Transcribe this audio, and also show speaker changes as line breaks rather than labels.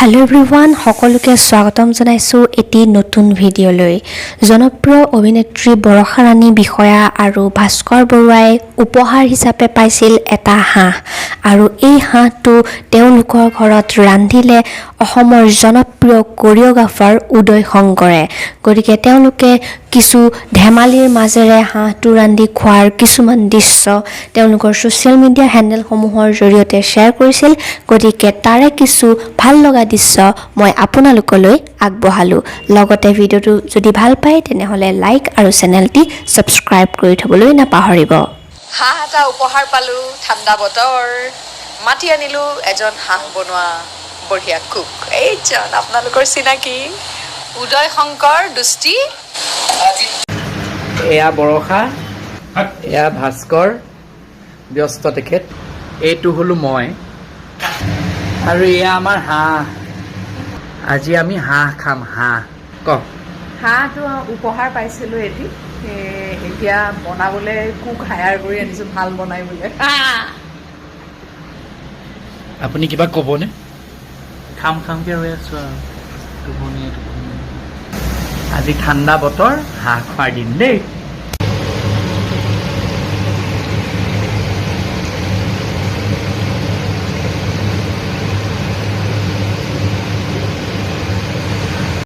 Hello everyone, সকলোকে স্বাগতম জনাইছো এটি নতুন ভিডিঅ'লৈ। জনপ্ৰিয় অভিনেত্ৰী বৰষা ৰাণী বিষয়া আৰু ভাস্কৰ বৰুৱাই উপহাৰ হিচাপে পাইছিল এটা হাঁহ আৰু এই হাঁহটো তেওঁলোকৰ ঘৰত ৰান্ধিলে অসমৰ জনপ্ৰিয় কোৰিওগ্ৰাফাৰ উদয় শংকৰে। গতিকে তেওঁলোকে কিছু ধেমালিৰ মাজেৰে হাঁহটো ৰান্ধি খোৱাৰ কিছুমান দৃশ্য তেওঁলোকৰ ছ'চিয়েল মিডিয়া হেণ্ডেলসমূহৰ জৰিয়তে শ্বেয়াৰ কৰিছিল। গতিকে তাৰে কিছু ভাল লগা দৃশ্য মই আপোনালোকলৈ আগবঢ়ালোঁ। লগতে ভিডিঅ'টো যদি ভাল পায় তেনেহ'লে লাইক আৰু চেনেলটি ছাবস্ক্ৰাইব কৰি থ'বলৈ নাপাহৰিব।
হাঁহ এটা উপহাৰ পালোঁ, ঠাণ্ডা বতৰ, মাতি আনিলোঁ এজন হাঁহ বনোৱা বঢ়িয়া কুক। এইজন আপোনালোকৰ চিনাকি উদয় শংকৰ দুষ্টি।
এয়া বৰষা, এয়া ভাস্কৰ, ব্যস্ত তেখেত, এইটো হ'লোঁ মই আৰু এয়া আমাৰ হাঁহ। আজি আমি হাঁহ খাম। হাঁহ
হাঁহটো উপহাৰ পাইছিলোঁ এতিয়া বনাবলৈ কুক হায়াৰ কৰি আনিছোঁ, ভাল বনাই বোলে।
আপুনি কিবা ক'বনে? খামকৈ ৰৈ আছোঁ আৰু টোপনি আজি ঠাণ্ডা বতৰ, হাঁহ খোৱাৰ দিন দেই।